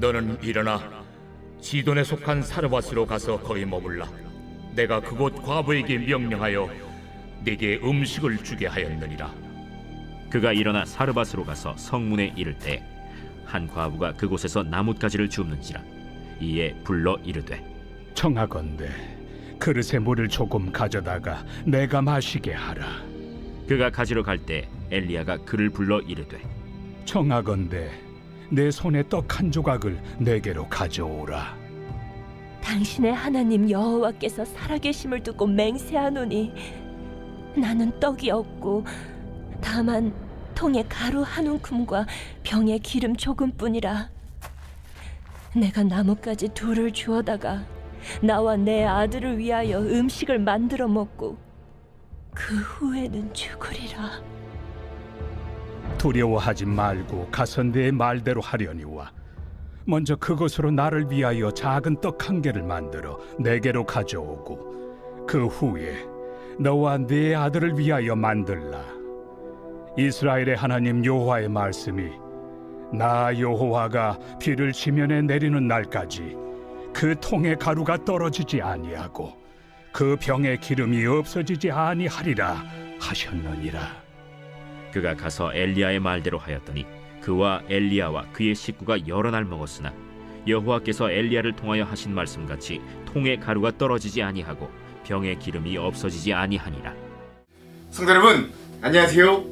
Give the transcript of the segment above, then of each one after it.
너는 일어나 시돈에 속한 사르밧으로 가서 거기 머물라. 내가 그곳 과부에게 명령하여 네게 음식을 주게 하였느니라. 그가 일어나 사르밧으로 가서 성문에 이를 때 한 과부가 그곳에서 나뭇가지를 줍는지라. 이에 불러 이르되 청하건대 그릇에 물을 조금 가져다가 내가 마시게 하라. 그가 가지러 갈 때 엘리야가 그를 불러 이르되 청하건대 내 손에 떡 한 조각을 내게로 가져오라. 당신의 하나님 여호와께서 살아계심을 두고 맹세하노니 나는 떡이 없고 다만 통에 가루 한 움큼과 병에 기름 조금뿐이라. 내가 나뭇가지 둘을 주어다가 나와 내 아들을 위하여 음식을 만들어 먹고 그 후에는 죽으리라. 두려워하지 말고 가서 내 말대로 하려니와 먼저 그것으로 나를 위하여 작은 떡 한 개를 만들어 내게로 가져오고 그 후에 너와 네 아들을 위하여 만들라. 이스라엘의 하나님 여호와의 말씀이 나 여호와가 비를 지면에 내리는 날까지 그 통의 가루가 떨어지지 아니하고 그 병의 기름이 없어지지 아니하리라 하셨느니라. 그가 가서 엘리야의 말대로 하였더니 그와 엘리야와 그의 식구가 여러 날 먹었으나 여호와께서 엘리야를 통하여 하신 말씀같이 통의 가루가 떨어지지 아니하고 병의 기름이 없어지지 아니하니라. 성도 여러분, 안녕하세요.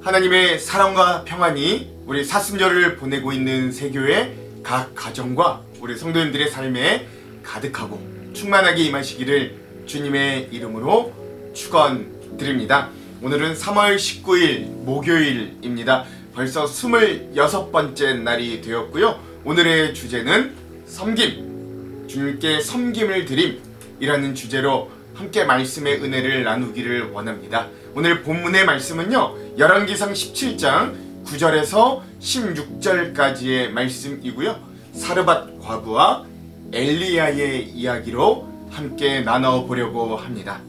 하나님의 사랑과 평안이 우리 사순절을 보내고 있는 세교회 각 가정과 우리 성도님들의 삶에 가득하고 충만하게 임하시기를 주님의 이름으로 축원드립니다. 오늘은 3월 19일 목요일입니다. 벌써 26번째 날이 되었고요. 오늘의 주제는 섬김, 주님께 섬김을 드림이라는 주제로 함께 말씀의 은혜를 나누기를 원합니다. 오늘 본문의 말씀은요, 열왕기상 17장 9절에서 16절까지의 말씀이고요. 사르밧 과부와 엘리야의 이야기로 함께 나눠보려고 합니다.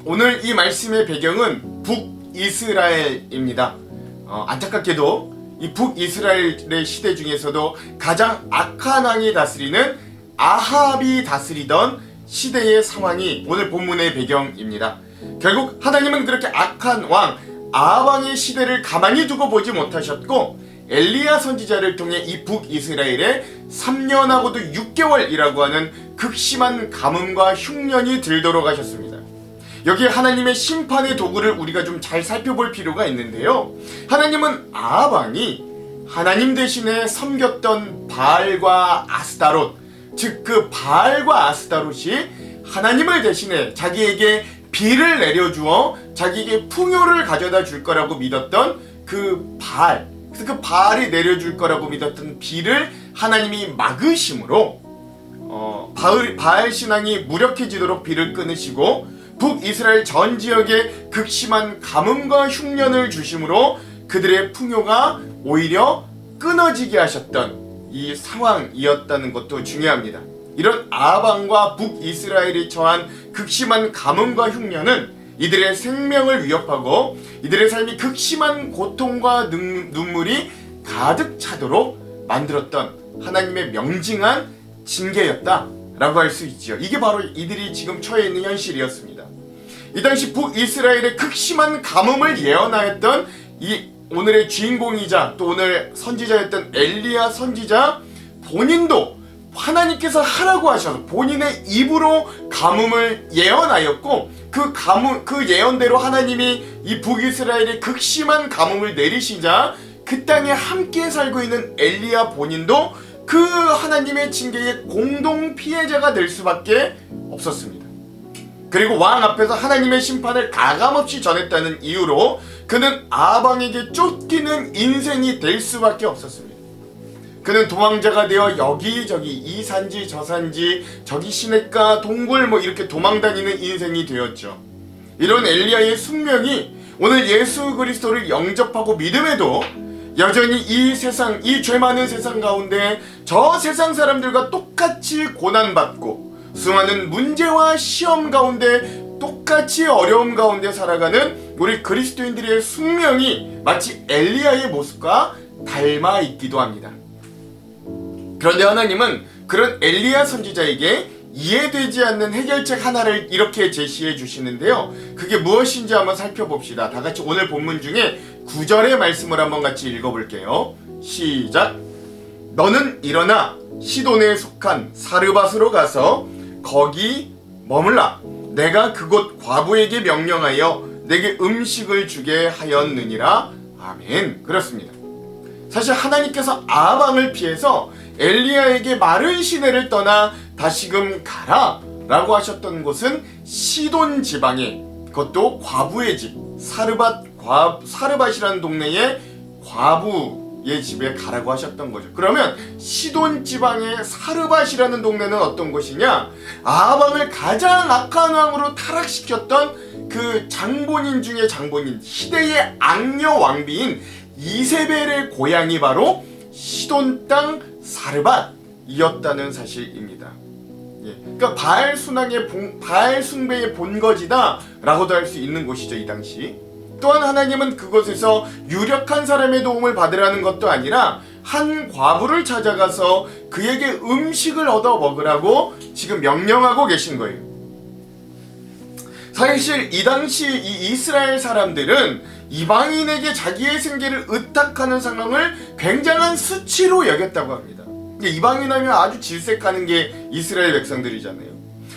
오늘 이 말씀의 배경은 북이스라엘입니다. 안타깝게도 이 북이스라엘의 시대 중에서도 가장 악한 왕이 다스리는 아합이 다스리던 시대의 상황이 오늘 본문의 배경입니다. 결국 하나님은 그렇게 악한 왕 아합왕의 시대를 가만히 두고 보지 못하셨고 엘리야 선지자를 통해 이 북이스라엘에 3년하고도 6개월이라고 하는 극심한 가뭄과 흉년이 들도록 하셨습니다. 여기에 하나님의 심판의 도구를 우리가 좀 잘 살펴볼 필요가 있는데요. 하나님은 아합왕이 하나님 대신에 섬겼던 바알과 아스타롯, 즉 그 바알과 아스타롯이 하나님을 대신해 자기에게 비를 내려주어 자기에게 풍요를 가져다 줄 거라고 믿었던 그 바알, 그래서 그 바알이 내려줄 거라고 믿었던 비를 하나님이 막으심으로 바알 신앙이 무력해지도록 비를 끊으시고 북이스라엘 전 지역에 극심한 가뭄과 흉년을 주심으로 그들의 풍요가 오히려 끊어지게 하셨던 이 상황이었다는 것도 중요합니다. 이런 아합왕과 북이스라엘이 처한 극심한 가뭄과 흉년은 이들의 생명을 위협하고 이들의 삶이 극심한 고통과 눈물이 가득 차도록 만들었던 하나님의 명징한 징계였다라고 할 수 있지요. 이게 바로 이들이 지금 처해 있는 현실이었습니다. 이 당시 북이스라엘의 극심한 가뭄을 예언하였던 이 오늘의 주인공이자 또 오늘 선지자였던 엘리야 선지자 본인도 하나님께서 하라고 하셔서 본인의 입으로 가뭄을 예언하였고 그 예언대로 하나님이 이 북이스라엘의 극심한 가뭄을 내리시자 그 땅에 함께 살고 있는 엘리야 본인도 그 하나님의 징계의 공동 피해자가 될 수밖에 없었습니다. 그리고 왕 앞에서 하나님의 심판을 가감없이 전했다는 이유로 그는 아합왕에게 쫓기는 인생이 될 수밖에 없었습니다. 그는 도망자가 되어 여기저기 이 산지 저 산지 저기 시냇가 동굴 이렇게 도망다니는 인생이 되었죠. 이런 엘리야의 숙명이 오늘 예수 그리스도를 영접하고 믿음에도 여전히 이 세상, 이 죄 많은 세상 가운데 저 세상 사람들과 똑같이 고난받고 수많은 문제와 시험 가운데 똑같이 어려움 가운데 살아가는 우리 그리스도인들의 숙명이 마치 엘리야의 모습과 닮아 있기도 합니다. 그런데 하나님은 그런 엘리야 선지자에게 이해되지 않는 해결책 하나를 이렇게 제시해 주시는데요. 그게 무엇인지 한번 살펴봅시다. 다 같이 오늘 본문 중에 9절의 말씀을 한번 같이 읽어볼게요. 시작. 너는 일어나 시돈에 속한 사르밧으로 가서 거기 머물라. 내가 그곳 과부에게 명령하여 내게 음식을 주게 하였느니라. 아멘. 그렇습니다. 사실 하나님께서 아합 왕을 피해서 엘리야에게 마른 시내를 떠나 다시금 가라 라고 하셨던 곳은 시돈 지방에, 그것도 과부의 집, 사르밧이라는 동네에 과부의 집에 가라고 하셨던 거죠. 그러면 시돈 지방의 사르밧이라는 동네는 어떤 곳이냐? 아합 왕을 가장 악한 왕으로 타락시켰던 그 장본인 중에 장본인, 시대의 악녀 왕비인 이세벨의 고향이 바로 시돈 땅 사르밧이었다는 사실입니다. 예, 그러니까 바알 숭배의 본거지다라고도 할 수 있는 곳이죠, 이 당시. 또한 하나님은 그곳에서 유력한 사람의 도움을 받으라는 것도 아니라 한 과부를 찾아가서 그에게 음식을 얻어 먹으라고 지금 명령하고 계신 거예요. 사실 이 당시 이 이스라엘 사람들은 이방인에게 자기의 생계를 의탁하는 상황을 굉장한 수치로 여겼다고 합니다. 이방인 하면 아주 질색하는 게 이스라엘 백성들이잖아요.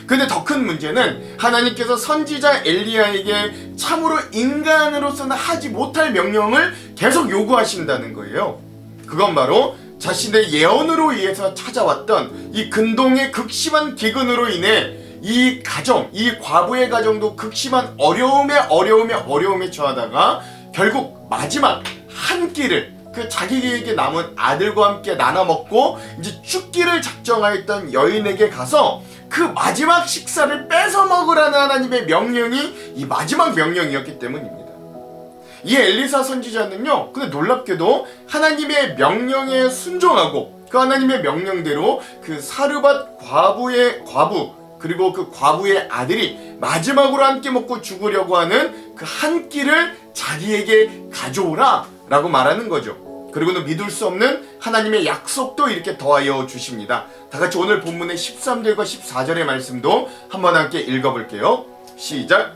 근데 더 큰 문제는 하나님께서 선지자 엘리야에게 참으로 인간으로서는 하지 못할 명령을 계속 요구하신다는 거예요. 그건 바로 자신의 예언으로 의해서 찾아왔던 이 근동의 극심한 기근으로 인해 이 가정, 이 과부의 가정도 극심한 어려움에 처하다가 결국 마지막 한 끼를 그 자기에게 남은 아들과 함께 나눠 먹고 이제 죽기를 작정하였던 여인에게 가서 그 마지막 식사를 뺏어 먹으라는 하나님의 명령이 이 마지막 명령이었기 때문입니다. 이 엘리사 선지자는요, 근데 놀랍게도 하나님의 명령에 순종하고 그 하나님의 명령대로 그 사르밧 과부 그리고 그 과부의 아들이 마지막으로 함께 먹고 죽으려고 하는 그 한 끼를 자기에게 가져오라 라고 말하는 거죠. 그리고는 믿을 수 없는 하나님의 약속도 이렇게 더하여 주십니다. 다같이 오늘 본문의 13절과 14절의 말씀도 한번 함께 읽어볼게요. 시작.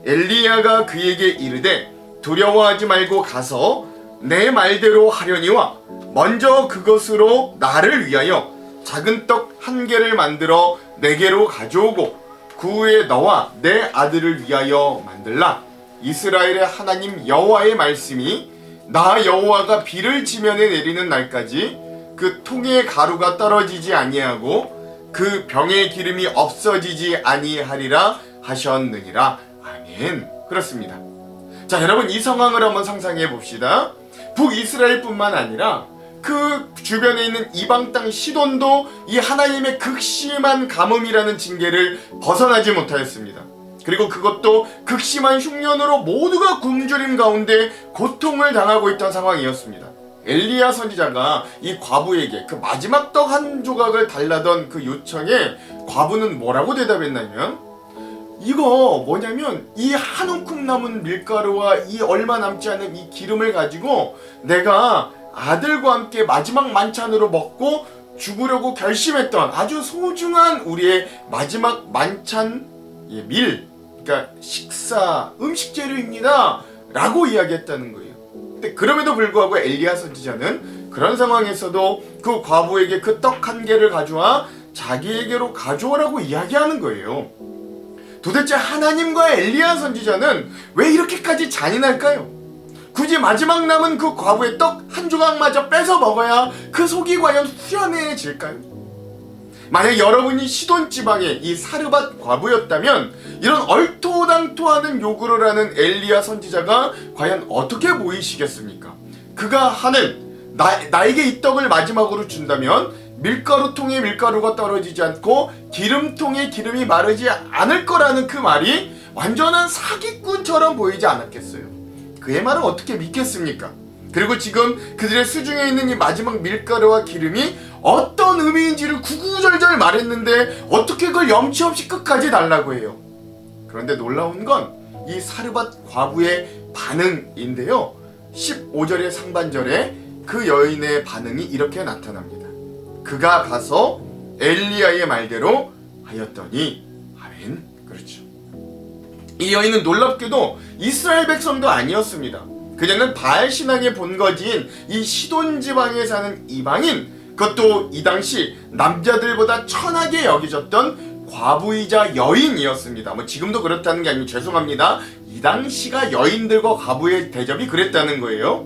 엘리야가 그에게 이르되 두려워하지 말고 가서 내 말대로 하려니와 먼저 그것으로 나를 위하여 작은 떡 한 개를 만들어 내게로 가져오고 그 후에 너와 내 아들을 위하여 만들라. 이스라엘의 하나님 여호와의 말씀이 나 여호와가 비를 지면에 내리는 날까지 그 통의 가루가 떨어지지 아니하고 그 병의 기름이 없어지지 아니하리라 하셨느니라. 아멘. 그렇습니다. 자, 여러분 이 상황을 한번 상상해 봅시다. 북이스라엘뿐만 아니라 그 주변에 있는 이방 땅 시돈도 이 하나님의 극심한 가뭄이라는 징계를 벗어나지 못하였습니다. 그리고 그것도 극심한 흉년으로 모두가 굶주림 가운데 고통을 당하고 있던 상황이었습니다. 엘리야 선지자가 이 과부에게 그 마지막 떡 한 조각을 달라던 그 요청에 과부는 뭐라고 대답했냐면, 이거 뭐냐면 이 한 움큼 남은 밀가루와 이 얼마 남지 않은 이 기름을 가지고 내가 아들과 함께 마지막 만찬으로 먹고 죽으려고 결심했던 아주 소중한 우리의 마지막 만찬 밀, 그러니까 식사 음식 재료입니다 라고 이야기했다는 거예요. 근데 그럼에도 불구하고 엘리야 선지자는 그런 상황에서도 그 과부에게 그 떡 한 개를 가져와 자기에게로 가져오라고 이야기하는 거예요. 도대체 하나님과 엘리야 선지자는 왜 이렇게까지 잔인할까요? 굳이 마지막 남은 그 과부의 떡 한 조각마저 뺏어 먹어야 그 속이 과연 후련해질까요? 만약 여러분이 시돈 지방의 이 사르밧 과부였다면 이런 얼토당토하는 요구를 하는 엘리야 선지자가 과연 어떻게 보이시겠습니까? 그가 하는 나에게 이 떡을 마지막으로 준다면 밀가루통에 밀가루가 떨어지지 않고 기름통에 기름이 마르지 않을 거라는 그 말이 완전한 사기꾼처럼 보이지 않았겠어요? 그의 말을 어떻게 믿겠습니까? 그리고 지금 그들의 수중에 있는 이 마지막 밀가루와 기름이 어떤 의미인지를 구구절절 말했는데 어떻게 그걸 염치 없이 끝까지 달라고 해요? 그런데 놀라운 건 이 사르밧 과부의 반응인데요. 15절의 상반절에 그 여인의 반응이 이렇게 나타납니다. 그가 가서 엘리야의 말대로 하였더니. 아멘. 그렇죠. 이 여인은 놀랍게도 이스라엘 백성도 아니었습니다. 그녀는 바알 신앙의 본거지인 이 시돈 지방에 사는 이방인, 그것도 이 당시 남자들보다 천하게 여겨졌던 과부이자 여인이었습니다. 뭐 지금도 그렇다는 게 아니고 죄송합니다. 이 당시가 여인들과 과부의 대접이 그랬다는 거예요.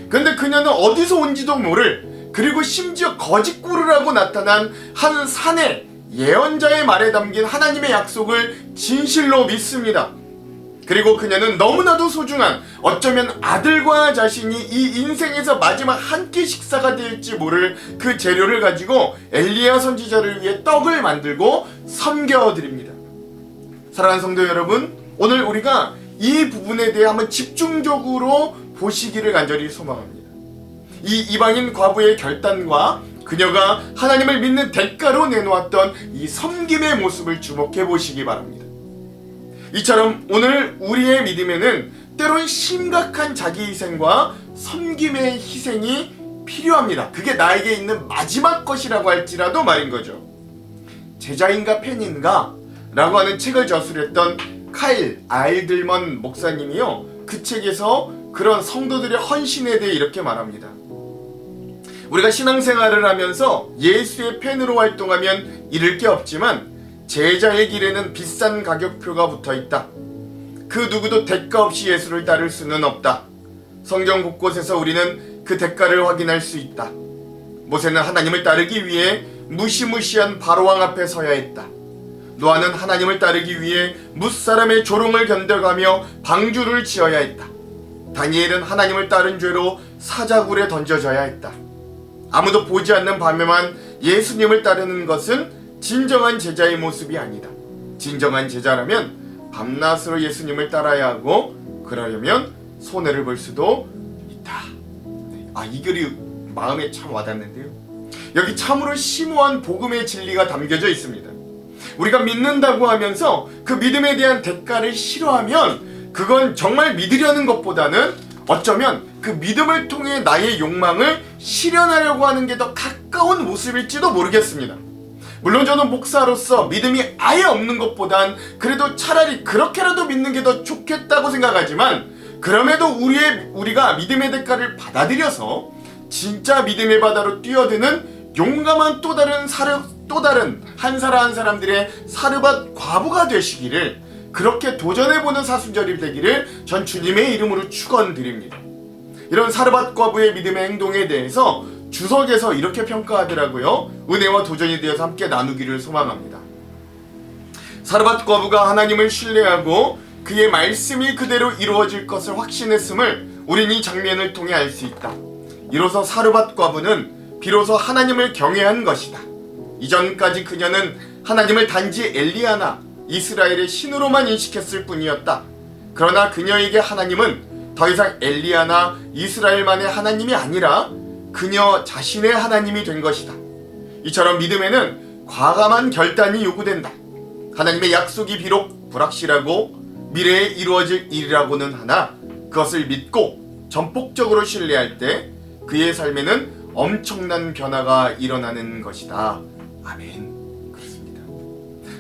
근데 그녀는 어디서 온지도 모를, 그리고 심지어 거짓 꿀을 나타난 한 사내 예언자의 말에 담긴 하나님의 약속을 진실로 믿습니다. 그리고 그녀는 너무나도 소중한, 어쩌면 아들과 자신이 이 인생에서 마지막 한 끼 식사가 될지 모를 그 재료를 가지고 엘리야 선지자를 위해 떡을 만들고 섬겨드립니다. 사랑하는 성도 여러분, 오늘 우리가 이 부분에 대해 한번 집중적으로 보시기를 간절히 소망합니다. 이 이방인 과부의 결단과 그녀가 하나님을 믿는 대가로 내놓았던 이 섬김의 모습을 주목해 보시기 바랍니다. 이처럼 오늘 우리의 믿음에는 때론 심각한 자기희생과 섬김의 희생이 필요합니다. 그게 나에게 있는 마지막 것이라고 할지라도 말인 거죠. 제자인가 팬인가? 라고 하는 책을 저술했던 카일 알들먼 목사님이요, 그 책에서 그런 성도들의 헌신에 대해 이렇게 말합니다. 우리가 신앙생활을 하면서 예수의 팬으로 활동하면 잃을 게 없지만 제자의 길에는 비싼 가격표가 붙어있다. 그 누구도 대가 없이 예수를 따를 수는 없다. 성경 곳곳에서 우리는 그 대가를 확인할 수 있다. 모세는 하나님을 따르기 위해 무시무시한 바로왕 앞에 서야 했다. 노아는 하나님을 따르기 위해 뭇사람의 조롱을 견뎌가며 방주를 지어야 했다. 다니엘은 하나님을 따른 죄로 사자굴에 던져져야 했다. 아무도 보지 않는 밤에만 예수님을 따르는 것은 진정한 제자의 모습이 아니다. 진정한 제자라면 밤낮으로 예수님을 따라야 하고, 그러려면 손해를 볼 수도 있다. 이 글이 마음에 참 와닿는데요. 여기 참으로 심오한 복음의 진리가 담겨져 있습니다. 우리가 믿는다고 하면서 그 믿음에 대한 대가를 싫어하면 그건 정말 믿으려는 것보다는 어쩌면 그 믿음을 통해 나의 욕망을 실현하려고 하는 게 더 가까운 모습일지도 모르겠습니다. 물론 저는 목사로서 믿음이 아예 없는 것보단 그래도 차라리 그렇게라도 믿는 게 더 좋겠다고 생각하지만, 그럼에도 우리가 믿음의 대가를 받아들여서 진짜 믿음의 바다로 뛰어드는 용감한 또 다른 한 사람들의 사르밧 과부가 되시기를, 그렇게 도전해보는 사순절이 되기를 전 주님의 이름으로 축원드립니다. 이런 사르밧 과부의 믿음의 행동에 대해서 주석에서 이렇게 평가하더라고요. 은혜와 도전이 되어서 함께 나누기를 소망합니다. 사르밧 과부가 하나님을 신뢰하고 그의 말씀이 그대로 이루어질 것을 확신했음을 우린 이 장면을 통해 알 수 있다. 이로써 사르밧 과부는 비로소 하나님을 경외한 것이다. 이전까지 그녀는 하나님을 단지 엘리야나 이스라엘의 신으로만 인식했을 뿐이었다. 그러나 그녀에게 하나님은 더 이상 엘리야나 이스라엘만의 하나님이 아니라 그녀 자신의 하나님이 된 것이다. 이처럼 믿음에는 과감한 결단이 요구된다. 하나님의 약속이 비록 불확실하고 미래에 이루어질 일이라고는 하나 그것을 믿고 전폭적으로 신뢰할 때 그의 삶에는 엄청난 변화가 일어나는 것이다. 아멘. 그렇습니다.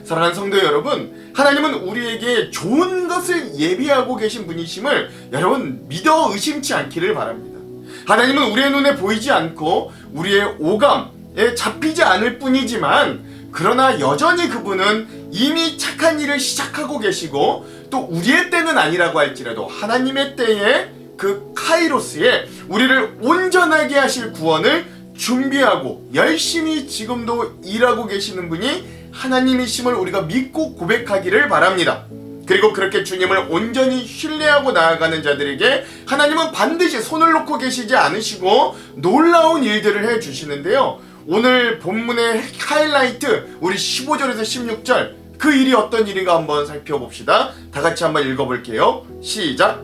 사랑하는 성도 여러분, 하나님은 우리에게 좋은 것을 예비하고 계신 분이심을 여러분 믿어 의심치 않기를 바랍니다. 하나님은 우리의 눈에 보이지 않고 우리의 오감에 잡히지 않을 뿐이지만, 그러나 여전히 그분은 이미 착한 일을 시작하고 계시고, 또 우리의 때는 아니라고 할지라도 하나님의 때에 그 카이로스에 우리를 온전하게 하실 구원을 준비하고 열심히 지금도 일하고 계시는 분이 하나님이심을 우리가 믿고 고백하기를 바랍니다. 그리고 그렇게 주님을 온전히 신뢰하고 나아가는 자들에게 하나님은 반드시 손을 놓고 계시지 않으시고 놀라운 일들을 해주시는데요. 오늘 본문의 하이라이트, 우리 15절에서 16절, 그 일이 어떤 일인가 한번 살펴봅시다. 다 같이 한번 읽어볼게요. 시작.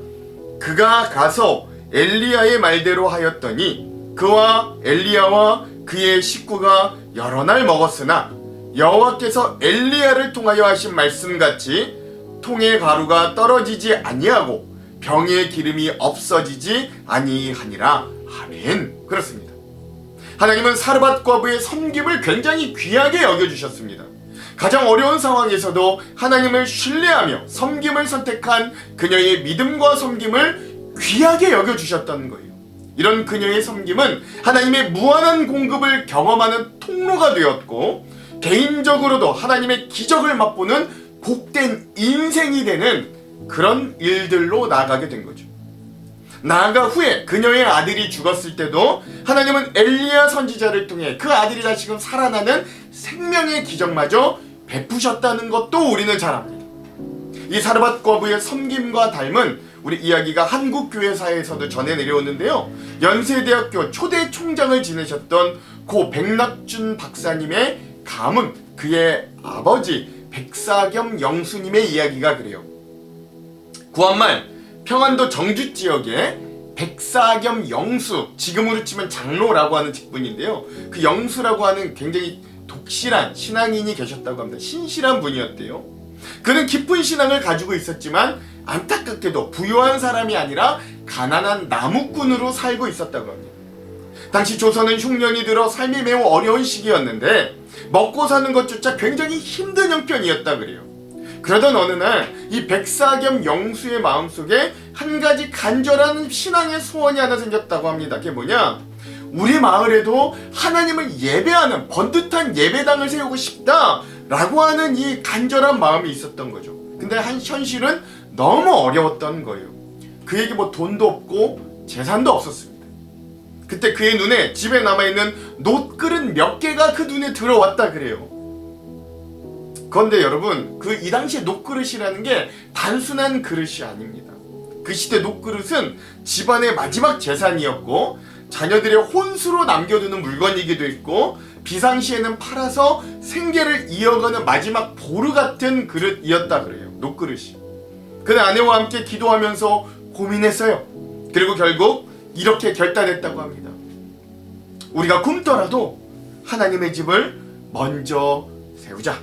그가 가서 엘리야의 말대로 하였더니 그와 엘리야와 그의 식구가 여러 날 먹었으나 여호와께서 엘리야를 통하여 하신 말씀같이 통의 가루가 떨어지지 아니하고 병의 기름이 없어지지 아니하니라. 아멘. 그렇습니다. 하나님은 사르밧 과부의 섬김을 굉장히 귀하게 여겨주셨습니다. 가장 어려운 상황에서도 하나님을 신뢰하며 섬김을 선택한 그녀의 믿음과 섬김을 귀하게 여겨주셨다는 거예요. 이런 그녀의 섬김은 하나님의 무한한 공급을 경험하는 통로가 되었고, 개인적으로도 하나님의 기적을 맛보는 복된 인생이 되는 그런 일들로 나아가게 된 거죠. 나아가 후에 그녀의 아들이 죽었을 때도 하나님은 엘리야 선지자를 통해 그 아들이 다시금 살아나는 생명의 기적마저 베푸셨다는 것도 우리는 잘 압니다. 이 사르밧 과부의 섬김과 닮은 우리 이야기가 한국 교회사에서도 전해 내려오는데요. 연세대학교 초대 총장을 지내셨던 고 백낙준 박사님의 가문, 그의 아버지 백사겸 영수님의 이야기가 그래요. 구한말 평안도 정주 지역에 백사겸 영수, 지금으로 치면 장로라고 하는 직분인데요. 그 영수라고 하는 굉장히 독실한 신앙인이 계셨다고 합니다. 신실한 분이었대요. 그는 깊은 신앙을 가지고 있었지만 안타깝게도 부유한 사람이 아니라 가난한 나무꾼으로 살고 있었다고 합니다. 당시 조선은 흉년이 들어 삶이 매우 어려운 시기였는데 먹고 사는 것조차 굉장히 힘든 형편이었다 그래요. 그러던 어느 날 이 백사겸 영수의 마음속에 한 가지 간절한 신앙의 소원이 하나 생겼다고 합니다. 그게 뭐냐? 우리 마을에도 하나님을 예배하는 번듯한 예배당을 세우고 싶다 라고 하는 이 간절한 마음이 있었던 거죠. 근데 현실은 너무 어려웠던 거예요. 그에게 뭐 돈도 없고 재산도 없었습니다. 그때 그의 눈에 집에 남아있는 놋그릇 몇 개가 그 눈에 들어왔다 그래요. 그런데 여러분, 이 당시에 놋그릇이라는 게 단순한 그릇이 아닙니다. 그 시대 놋그릇은 집안의 마지막 재산이었고 자녀들의 혼수로 남겨두는 물건이기도 했고 비상시에는 팔아서 생계를 이어가는 마지막 보루 같은 그릇이었다 그래요. 놋그릇이. 그는 아내와 함께 기도하면서 고민했어요. 그리고 결국 이렇게 결단했다고 합니다. 우리가 굶더라도 하나님의 집을 먼저 세우자.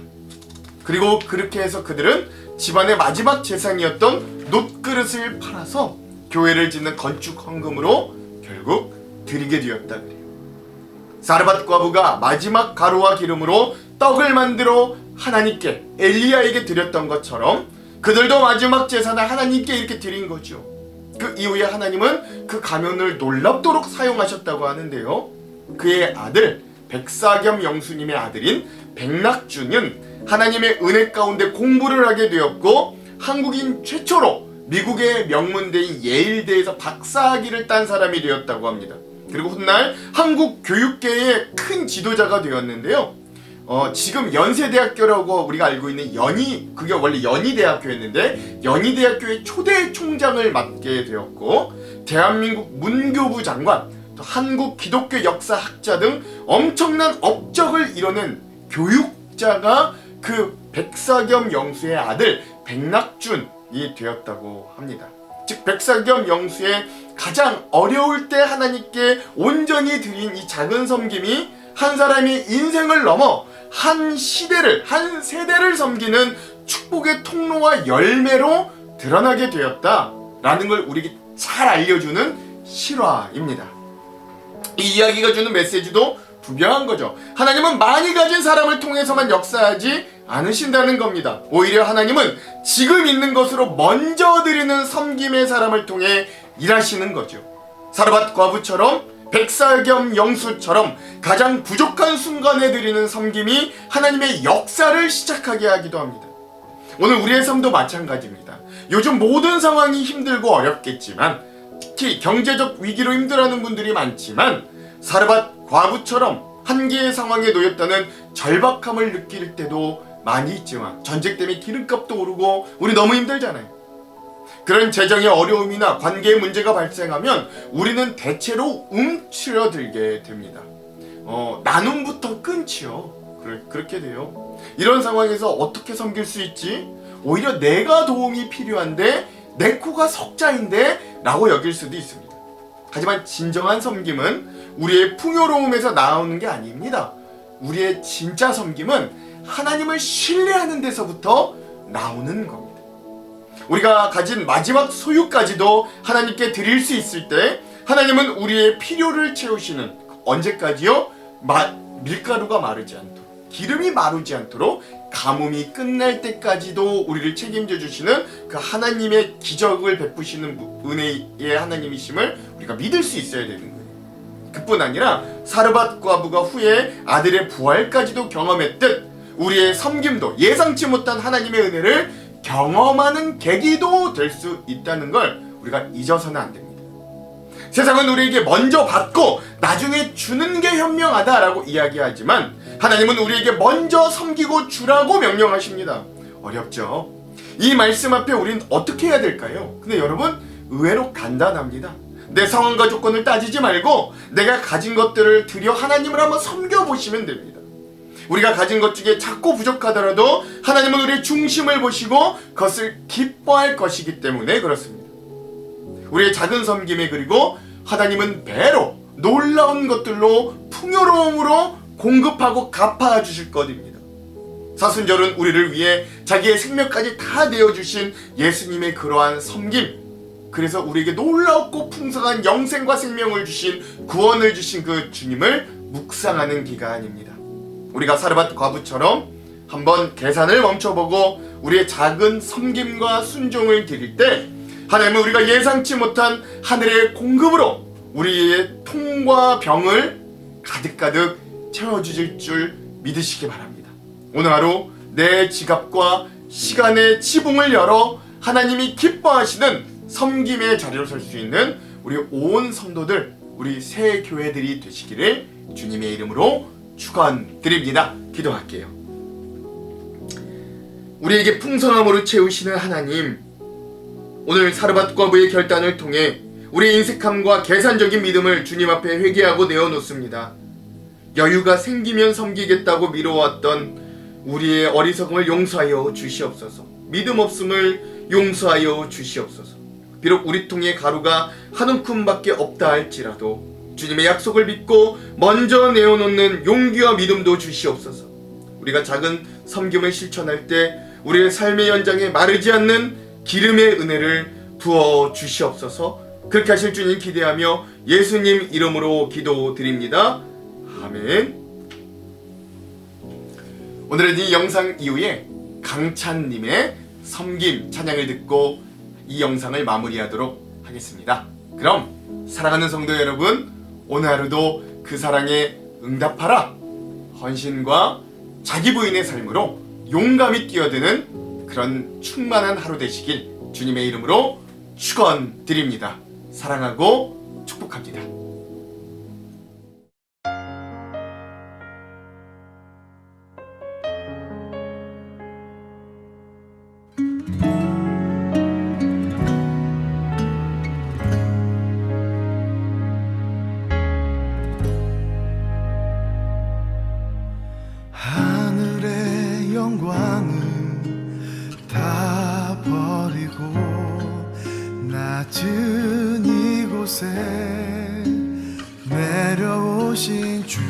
그리고 그렇게 해서 그들은 집안의 마지막 재산이었던 놋그릇을 팔아서 교회를 짓는 건축 헌금으로 결국 드리게 되었다 그래요. 사르밧 과부가 마지막 가루와 기름으로 떡을 만들어 하나님께, 엘리야에게 드렸던 것처럼 그들도 마지막 제사를 하나님께 이렇게 드린 거죠. 그 이후에 하나님은 그 가면을 놀랍도록 사용하셨다고 하는데요. 그의 아들 백사겸 영수님의 아들인 백낙준은 하나님의 은혜 가운데 공부를 하게 되었고 한국인 최초로 미국의 명문대인 예일대에서 박사학위를 딴 사람이 되었다고 합니다. 그리고 훗날 한국 교육계의 큰 지도자가 되었는데요. 지금 연세대학교라고 우리가 알고 있는 그게 원래 연희대학교였는데 연희대학교의 초대 총장을 맡게 되었고 대한민국 문교부 장관, 또 한국 기독교 역사학자 등 엄청난 업적을 이뤄낸 교육자가 그 백사겸 영수의 아들 백낙준이 되었다고 합니다. 즉 백사겸 영수의 가장 어려울 때 하나님께 온전히 드린 이 작은 섬김이 한 사람의 인생을 넘어 한 시대를, 한 세대를 섬기는 축복의 통로와 열매로 드러나게 되었다라는 걸 우리에게 잘 알려주는 실화입니다. 이 이야기가 주는 메시지도 분명한 거죠. 하나님은 많이 가진 사람을 통해서만 역사하지 않으신다는 겁니다. 오히려 하나님은 지금 있는 것으로 먼저 드리는 섬김의 사람을 통해 일하시는 거죠. 사르밧 과부처럼 백사겸 영수처럼 가장 부족한 순간에 드리는 섬김이 하나님의 역사를 시작하게 하기도 합니다. 오늘 우리의 삶도 마찬가지입니다. 요즘 모든 상황이 힘들고 어렵겠지만 특히 경제적 위기로 힘들어하는 분들이 많지만 사르밧 과부처럼 한계의 상황에 놓였다는 절박함을 느낄 때도 많이 있지만 전쟁 때문에 기름값도 오르고 우리 너무 힘들잖아요. 그런 재정의 어려움이나 관계의 문제가 발생하면 우리는 대체로 움츠러들게 됩니다. 나눔부터 끊지요. 그렇게 돼요. 이런 상황에서 어떻게 섬길 수 있지? 오히려 내가 도움이 필요한데 내 코가 석자인데 라고 여길 수도 있습니다. 하지만 진정한 섬김은 우리의 풍요로움에서 나오는 게 아닙니다. 우리의 진짜 섬김은 하나님을 신뢰하는 데서부터 나오는 겁니다. 우리가 가진 마지막 소유까지도 하나님께 드릴 수 있을 때 하나님은 우리의 필요를 채우시는, 언제까지요? 밀가루가 마르지 않도록, 기름이 마르지 않도록 가뭄이 끝날 때까지도 우리를 책임져 주시는 그 하나님의 기적을 베푸시는 은혜의 하나님이심을 우리가 믿을 수 있어야 되는 거예요. 그뿐 아니라 사르밧 과부가 후에 아들의 부활까지도 경험했듯 우리의 섬김도 예상치 못한 하나님의 은혜를 경험하는 계기도 될 수 있다는 걸 우리가 잊어서는 안 됩니다. 세상은 우리에게 먼저 받고 나중에 주는 게 현명하다라고 이야기하지만 하나님은 우리에게 먼저 섬기고 주라고 명령하십니다. 어렵죠? 이 말씀 앞에 우린 어떻게 해야 될까요? 근데 여러분, 의외로 간단합니다. 내 상황과 조건을 따지지 말고 내가 가진 것들을 드려 하나님을 한번 섬겨보시면 됩니다. 우리가 가진 것 중에 작고 부족하더라도 하나님은 우리의 중심을 보시고 그것을 기뻐할 것이기 때문에 그렇습니다. 우리의 작은 섬김에 그리고 하나님은 배로 놀라운 것들로 풍요로움으로 공급하고 갚아주실 것입니다. 사순절은 우리를 위해 자기의 생명까지 다 내어주신 예수님의 그러한 섬김, 그래서 우리에게 놀랍고 풍성한 영생과 생명을 주신, 구원을 주신 그 주님을 묵상하는 기간입니다. 우리가 사르밧 과부처럼 한번 계산을 멈춰보고 우리의 작은 섬김과 순종을 드릴 때 하나님은 우리가 예상치 못한 하늘의 공급으로 우리의 통과 병을 가득가득 채워주실 줄 믿으시기 바랍니다. 오늘 하루 내 지갑과 시간의 지붕을 열어 하나님이 기뻐하시는 섬김의 자리로 설 수 있는 우리 온 성도들, 우리 새 교회들이 되시기를 주님의 이름으로 축원드립니다. 기도할게요. 우리에게 풍성함으로 채우시는 하나님, 오늘 사르밧 과부의 결단을 통해 우리의 인색함과 계산적인 믿음을 주님 앞에 회개하고 내어놓습니다. 여유가 생기면 섬기겠다고 미뤄왔던 우리의 어리석음을 용서하여 주시옵소서. 믿음 없음을 용서하여 주시옵소서. 비록 우리 통에 가루가 한 움큼밖에 없다 할지라도 주님의 약속을 믿고 먼저 내어놓는 용기와 믿음도 주시옵소서. 우리가 작은 섬김을 실천할 때 우리의 삶의 연장에 마르지 않는 기름의 은혜를 부어 주시옵소서. 그렇게 하실 주님 기대하며 예수님 이름으로 기도드립니다. 아멘. 오늘은 이 영상 이후에 강찬님의 섬김 찬양을 듣고 이 영상을 마무리하도록 하겠습니다. 그럼 사랑하는 성도 여러분, 오늘 하루도 그 사랑에 응답하라. 헌신과 자기 부인의 삶으로 용감히 뛰어드는 그런 충만한 하루 되시길 주님의 이름으로 축원드립니다. 사랑하고 축복합니다. 하늘의 영광을 다 버리고 낮은 이곳에 내려오신 주,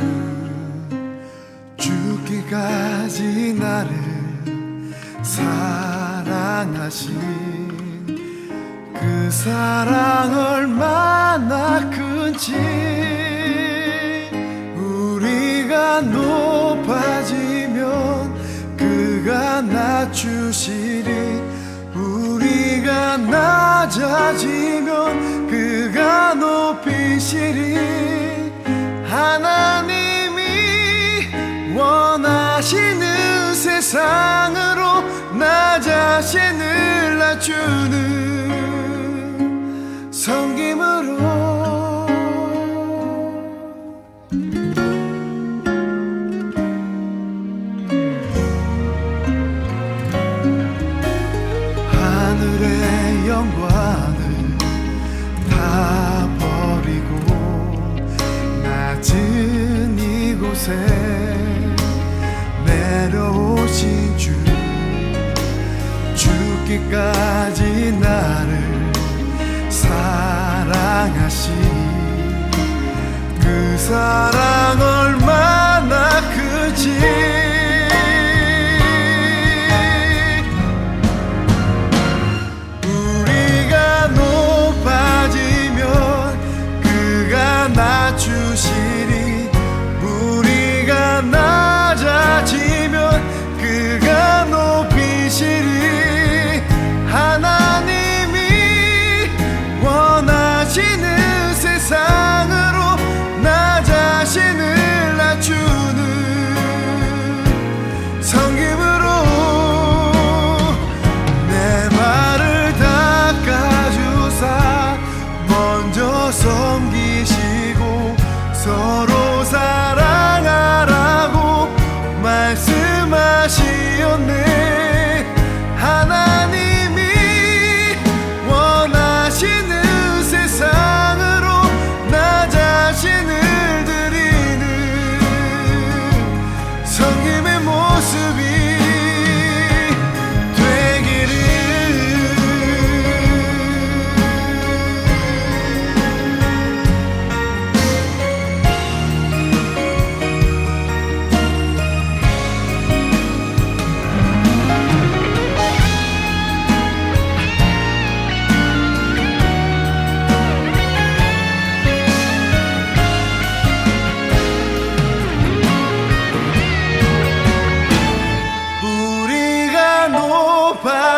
죽기까지 나를 사랑하신 그 사랑 얼마나 큰지 우리가 높아지면 그가 낮추시리, 우리가 낮아지면 그가 높이시리. 하나님이 원하시는 세상으로 나 자신을 낮추는 섬김으로 하늘의 영광을 다 버리고 낮은 이곳에 내려오신 주, 죽기까지 나를 사랑하신 그 사랑 얼마나 크지. 낮추시리, 우리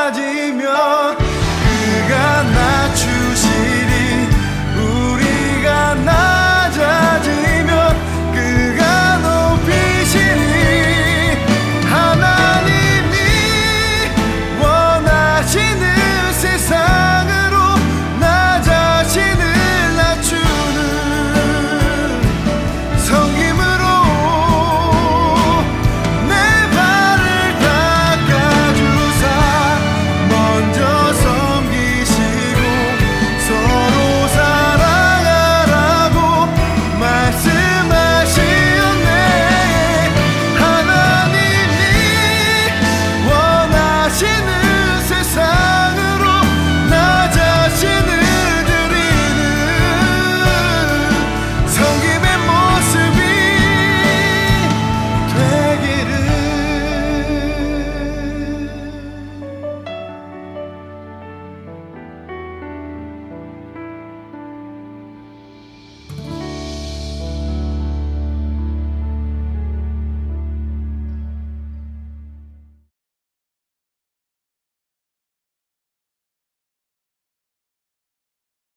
가지면